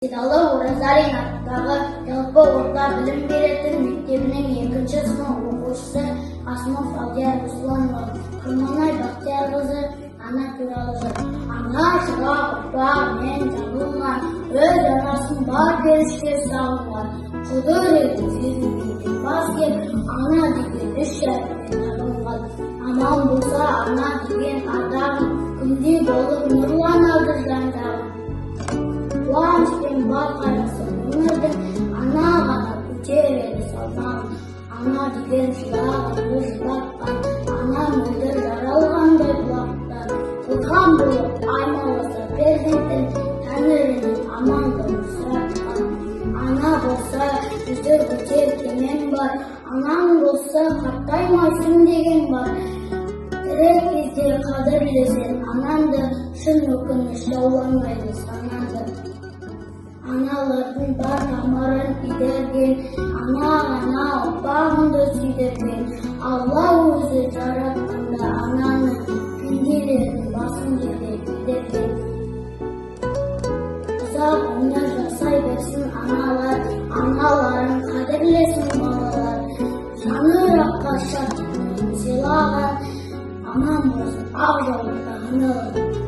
Сидалы Оразалин атындағы жалпы орта білім беретін мектебінің 2-ші сынып оқушысы Асмов Алдияр Русланова. Құрманай Бақтиярқызы ана туралы жыр. Ана шырақ ұрпақ мен жаңылмай, өз анасын бар берішке сағынған. Құдыр еді сезімден бас кеп, ана деген үш әріппен табылған. Аман болса ана деген ардағым, күндей болып нұрланады жандағым. Қуаныш бар қайғысы өмірдің, ана ғана көтереді салмағын. Ана деген шыдаған, шыдатқан, ана мөлдір жаралғандай бұлақтан. Қылқан болып аймаласа перзенттің, тәңірінен амандығын сұратқан. Ана болса жүзі өтер кемен бар, анаң болса қартаймайсың деген бар. Тірі кезде қадірлесең анаңды, шын өкініш дауланбайды санаңды. Аналардың бар тамырын идерген, ана ғана ұрпағыңды сүйдірген. Алла өзі жаратқанда ананы, пенделердің басын жерде күйдірген. Ұзақ өмір жасай берсін аналар, аналарын қадірлесін балалар. Жаны раққа шаттығын сыйлаған, аман болсын ақ жаулықта аналар.